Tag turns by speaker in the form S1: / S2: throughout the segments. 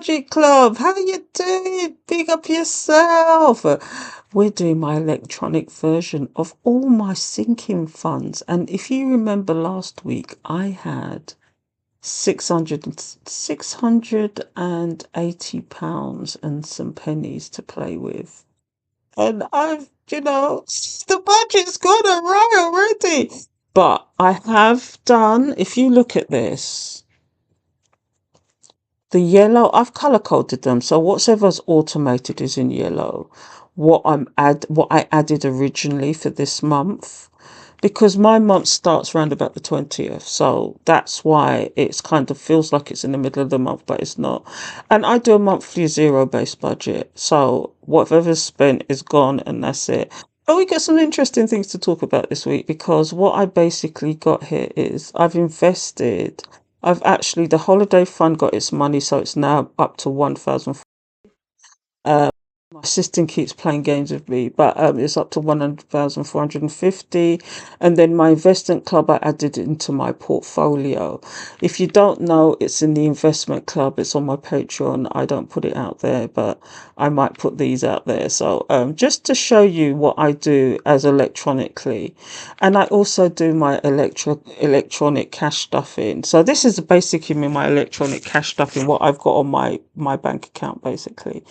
S1: Budget Club. How you doing? Big up yourself. We're doing my electronic version of all my sinking funds. And if you remember last week, I had 680 pounds and some pennies to play with. And the budget's gone awry already. But I have done, if you look at this, the yellow, I've color coded them. So whatever's automated is in yellow. What I added originally for this month, because my month starts around about the 20th. So that's why it's kind of feels like it's in the middle of the month, but it's not. And I do a monthly zero-based budget. So whatever's spent is gone and that's it. Oh, we got some interesting things to talk about this week because what I basically got here is I've actually, the holiday fund got its money, so it's now up to 1,000. My assistant keeps playing games with me, but it's up to 100,450. And then my investment club, I added into my portfolio. If you don't know, it's in the investment club. It's on my Patreon. I don't put it out there, but I might put these out there. So just to show you what I do as electronically. And I also do my electronic cash stuffing. So this is basically my electronic cash stuffing, what I've got on my bank account, basically.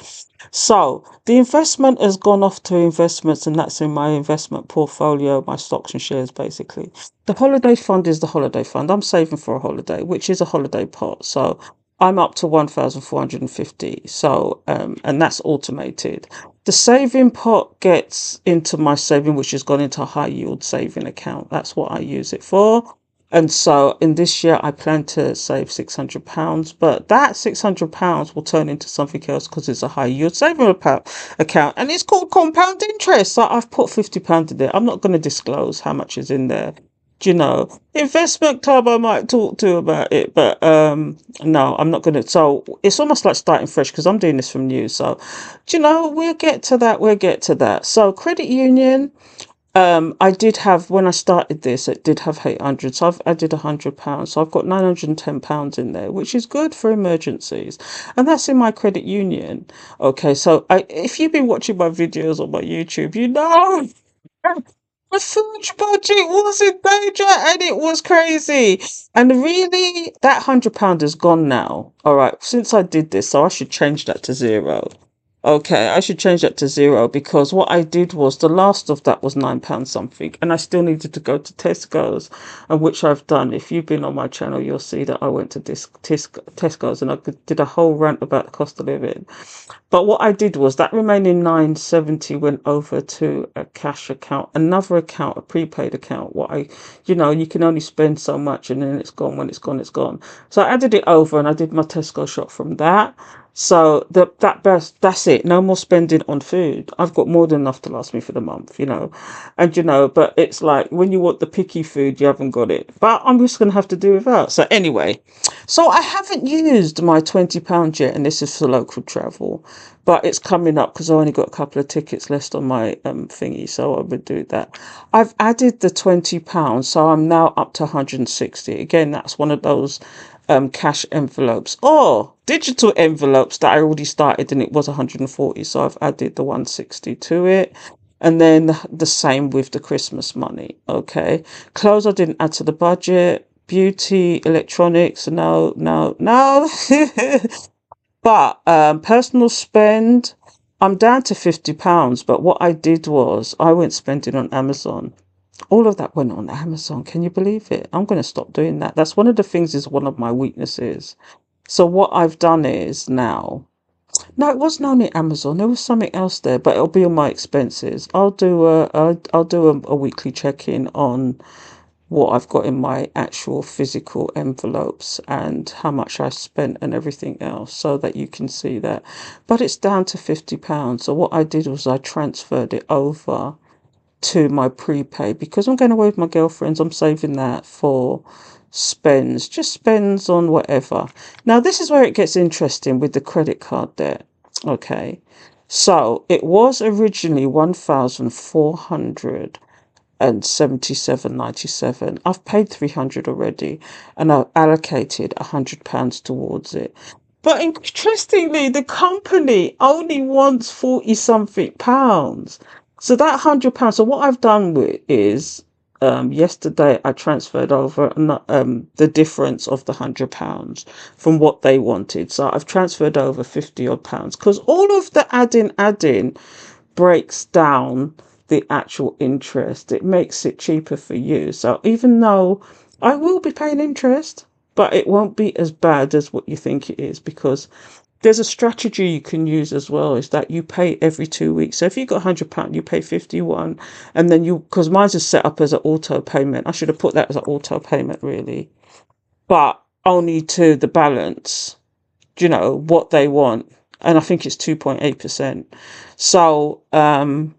S1: So the investment has gone off to investments, and that's in my investment portfolio, my stocks and shares, basically. The holiday fund is the holiday fund. I'm saving for a holiday, which is a holiday pot. So I'm up to 1,450. So, and that's automated. The saving pot gets into my saving, which has gone into a high yield saving account. That's what I use it for. And so in this year, I plan to save £600, but that £600 will turn into something else because it's a high yield saving account and it's called compound interest. So I've put £50 in there. I'm not going to disclose how much is in there. Do you know, investment club, I might talk to about it, but no, I'm not going to. So it's almost like starting fresh because I'm doing this from new. So, do you know, we'll get to that. We'll get to that. So credit union. I did have when I started this, it did have 800, so I've added £100, so I've got £910 in there, which is good for emergencies, and that's in my credit union. Okay, so if you've been watching my videos on my YouTube, you know my food budget was in danger and it was crazy. And really, that £100 is gone now. All right, since I did this, so I should change that to zero. Okay, I should change that to zero because what I did was the last of that was £9 something, and I still needed to go to Tesco's, and which I've done. If you've been on my channel, you'll see that I went to Tesco's and I did a whole rant about the cost of living. But what I did was that remaining 970 went over to a cash account, another account, a prepaid account. You can only spend so much and then it's gone. When it's gone, it's gone. So I added it over and I did my Tesco shop from that. So that's it. No more spending on food. I've got more than enough to last me for the month. And but it's like when you want the picky food, you haven't got it. But I'm just gonna have to do without. So anyway, so I haven't used my £20 yet, and this is for local travel, but it's coming up because I only got a couple of tickets left on my thingy, so I would do that. I've added the £20, so I'm now up to 160. Again, that's one of those cash envelopes or digital envelopes that I already started, and it was 140, so I've added the 160 to it. And then the same with the Christmas money. Okay, clothes I didn't add to the budget. Beauty, electronics, no, no, no. But personal spend, I'm down to £50. But what I did was I went spending on Amazon. All of that went on Amazon. Can you believe it? I'm going to stop doing that. That's one of the things, is one of my weaknesses. So what I've done is now, no, it wasn't only Amazon. There was something else there, but it'll be on my expenses. I'll do a weekly check-in on what I've got in my actual physical envelopes and how much I spent and everything else, so that you can see that. But it's down to £50. So what I did was I transferred it over to my prepaid because I'm going away with my girlfriends. I'm saving that for just spends on whatever. Now, this is where it gets interesting with the credit card debt. Okay. So it was originally 1,400 and 77.97. I've paid 300 already, and I've allocated £100 towards it. But interestingly, the company only wants 40 something pounds. So that £100. So what I've done with is yesterday I transferred over the difference of the £100 from what they wanted. So I've transferred over 50 odd pounds because all of the add-in breaks down the actual interest. It makes it cheaper for you. So even though I will be paying interest, but it won't be as bad as what you think it is because there's a strategy you can use as well is that you pay every 2 weeks. So if you got £100, you pay 51, and then because mine's is set up as an auto payment. I should have put that as an auto payment really, but only to the balance, what they want. And I think it's 2.8%. So I'm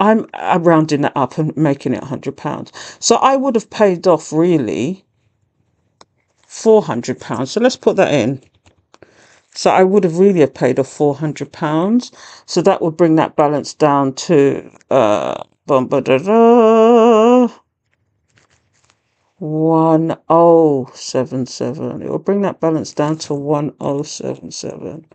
S1: rounding that up and making it £100. So I would have paid off really £400. So let's put that in. So I would have really have paid off £400. So that would bring that balance down to 1077. It will bring that balance down to 1077.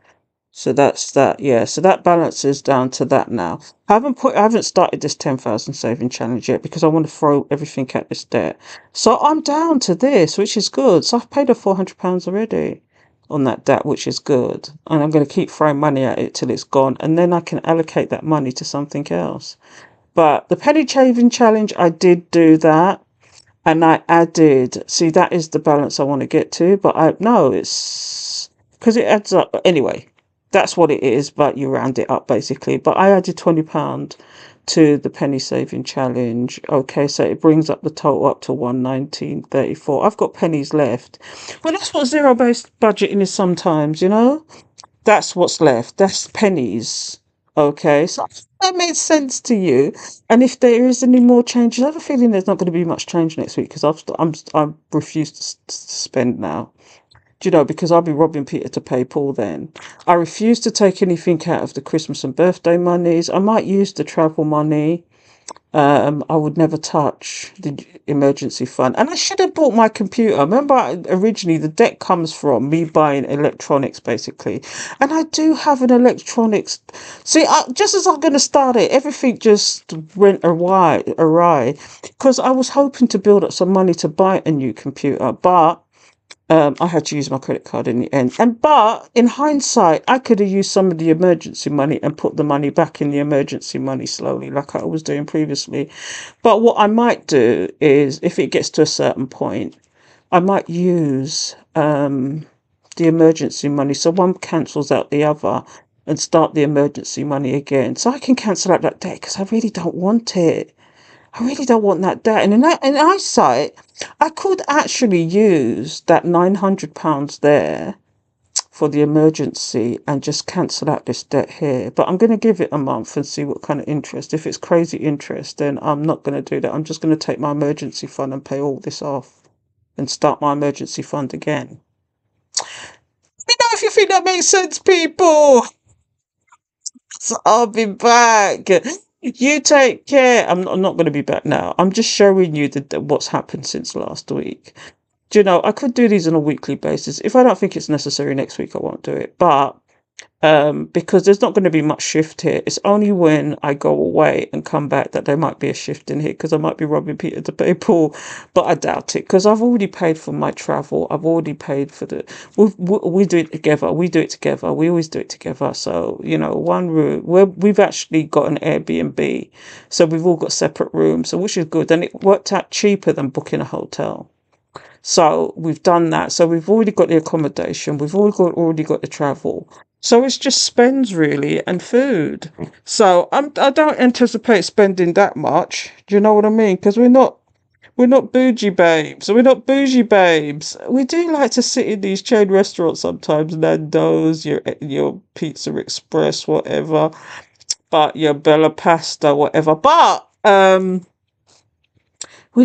S1: So that's that, yeah. So that balance is down to that now. I haven't started this 10,000 saving challenge yet because I want to throw everything at this debt. So I'm down to this, which is good. So I've paid off £400 already on that debt, which is good. And I'm going to keep throwing money at it till it's gone, and then I can allocate that money to something else. But the penny saving challenge, I did do that. And I added, see, that is the balance I want to get to, but I no, it's because it adds up anyway. That's what it is, but you round it up basically. But I added £20 to the penny saving challenge. Okay, so it brings up the total up to 119.34. I've got pennies left. Well, that's what zero based budgeting is sometimes. That's what's left. That's pennies. Okay, so that made sense to you. And if there is any more changes, I have a feeling there's not going to be much change next week because I'm refused to spend now. Because I'll be robbing Peter to pay Paul then. I refuse to take anything out of the Christmas and birthday monies. I might use the travel money. I would never touch the emergency fund. And I should have bought my computer. Remember, originally the debt comes from me buying electronics, basically. And I do have an electronics. See, just as I'm going to start it, everything just went awry. Because I was hoping to build up some money to buy a new computer, but I had to use my credit card in the end. But in hindsight, I could have used some of the emergency money and put the money back in the emergency money slowly, like I was doing previously. But what I might do is, if it gets to a certain point, I might use the emergency money so one cancels out the other and start the emergency money again. So I can cancel out that debt because I really don't want it. I really don't want that debt. And in hindsight, I could actually use that £900 there for the emergency and just cancel out this debt here. But I'm going to give it a month and see what kind of interest. If it's crazy interest, then I'm not going to do that. I'm just going to take my emergency fund and pay all this off and start my emergency fund again. Let me know if you think that makes sense, people. So I'll be back. You take care. I'm not going to be back now. I'm just showing you what's happened since last week. I could do these on a weekly basis. If I don't think it's necessary next week, I won't do it. But because there's not going to be much shift here. It's only when I go away and come back that there might be a shift in here because I might be robbing Peter to pay Paul, but I doubt it because I've already paid for my travel. I've already paid for we do it together. We do it together. We always do it together. So, one room where we've actually got an Airbnb. So we've all got separate rooms, so which is good. And it worked out cheaper than booking a hotel. So we've done that. So we've already got the accommodation. We've already got the travel. So it's just spends really and food. So I don't anticipate spending that much. Do you know what I mean? Because we're not bougie babes. We're not bougie babes. We do like to sit in these chain restaurants sometimes, Nando's, your Pizza Express, whatever. But your Bella Pasta, whatever. But we're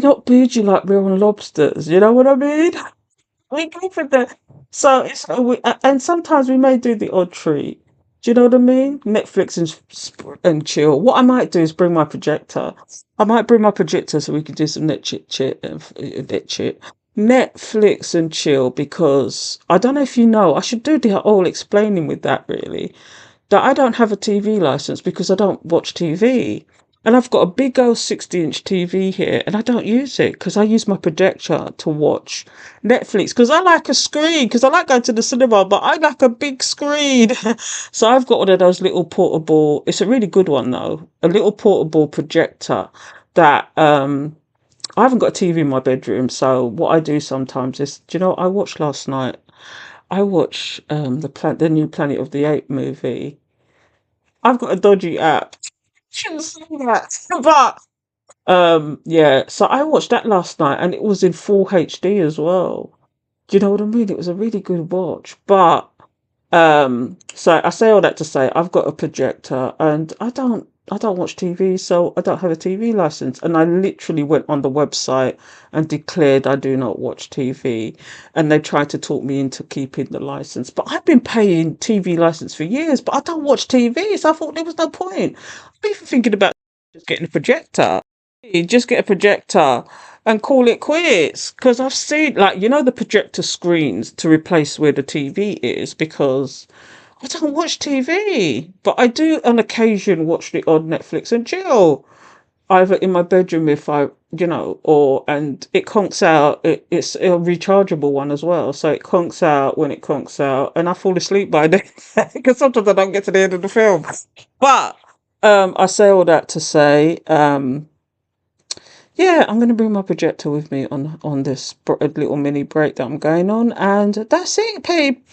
S1: not bougie like we're on lobsters. You know what I mean? We go for the so it's and sometimes we may do the odd treat. Do you know what I mean? Netflix and chill. What I might do is bring my projector. I might bring my projector so we can do some net chit chit and net chit. Netflix and chill, because I don't know if you know, I should do the whole explaining with that really, that I don't have a TV license because I don't watch TV. And I've got a big old 60-inch TV here and I don't use it because I use my projector to watch Netflix because I like a screen, because I like going to the cinema, but I like a big screen. So I've got one of those little portable, it's a really good one though, a little portable projector that I haven't got a TV in my bedroom. So what I do sometimes is, do you know what I watched last night? I watched the new Planet of the Apes movie. I've got a dodgy app. Shouldn't say that. But yeah, so I watched that last night and it was in full HD as well. Do you know what I mean? It was a really good watch. But so I say all that to say I've got a projector and I don't watch TV, so I don't have a TV license. And I literally went on the website and declared I do not watch TV. And they tried to talk me into keeping the license. But I've been paying TV license for years, but I don't watch TV, so I thought there was no point. I'm even thinking about just getting a projector. Just get a projector and call it quits. Because I've seen, like, the projector screens to replace where the TV is, because I don't watch TV. But I do on occasion watch it on Netflix and chill. Either in my bedroom if and it conks out. It's a rechargeable one as well. So it conks out when it conks out and I fall asleep by then because sometimes I don't get to the end of the film. But I say all that to say, yeah, I'm going to bring my projector with me on this little mini break that I'm going on, and that's it,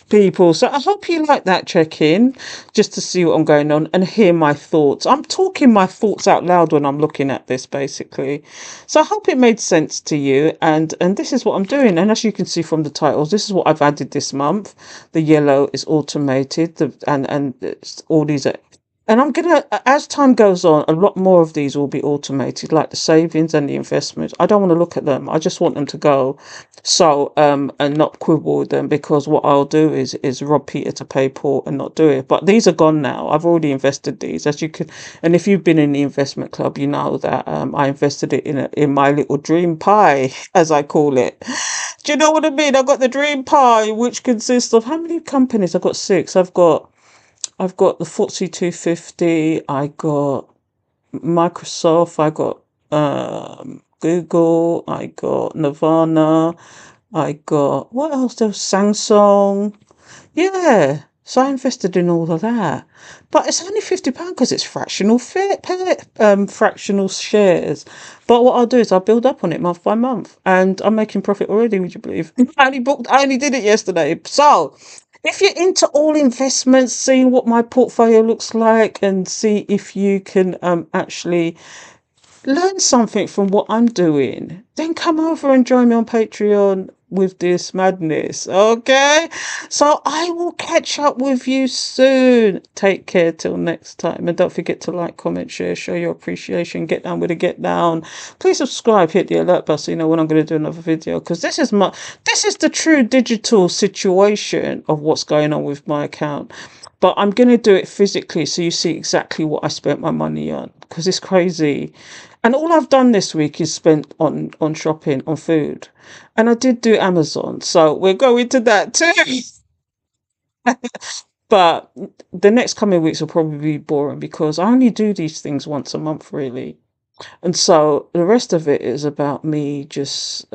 S1: people. So I hope you like that check-in, just to see what I'm going on and hear my thoughts. I'm talking my thoughts out loud when I'm looking at this, basically. So I hope it made sense to you, and this is what I'm doing. And as you can see from the titles, this is what I've added this month. The yellow is automated, and it's all these and I'm gonna, as time goes on, a lot more of these will be automated, like the savings and the investments. I don't want to look at them. I just want them to go. So, and not quibble with them, because what I'll do is rob Peter to pay Paul and not do it. But these are gone now. I've already invested these, as you can. And if you've been in the investment club, you know that I invested it in my little dream pie, as I call it. Do you know what I mean? I've got the dream pie, which consists of how many companies? I've got six. I've got the FTSE 250, I got Microsoft, I got Google, I got Nirvana, I got, what else? There was Samsung. Yeah, so I invested in all of that. But it's only £50 because it's fractional shares. But what I'll do is I'll build up on it month by month, and I'm making profit already. Would you believe? I only did it yesterday. So if you're into all investments, seeing what my portfolio looks like, and see if you can actually learn something from what I'm doing, then come over and join me on Patreon with this madness. Okay? So I will catch up with you soon. Take care till next time. And don't forget to like, comment, share, show your appreciation. Get down with a get down. Please subscribe, hit the alert bell so you know when I'm going to do another video. Because this is the true digital situation of what's going on with my account. But I'm going to do it physically so you see exactly what I spent my money on, because it's crazy. And all I've done this week is spent on shopping, on food. And I did do Amazon, so we're going to that too. But the next coming weeks will probably be boring because I only do these things once a month, really. And so the rest of it is about me just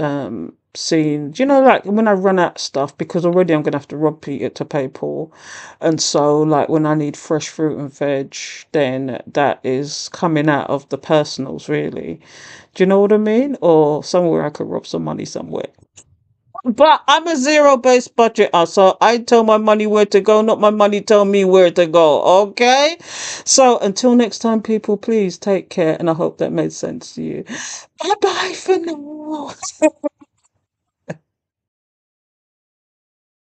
S1: seeing, like when I run out of stuff, because already I'm gonna have to rob Peter to pay Paul. And so like when I need fresh fruit and veg, then that is coming out of the personals, really. Do you know what I mean? Or somewhere I could rob some money somewhere. But I'm a zero-based budgeter, so I tell my money where to go, not my money tell me where to go. Okay? So until next time, people, please take care, and I hope that made sense to you. Bye bye for now.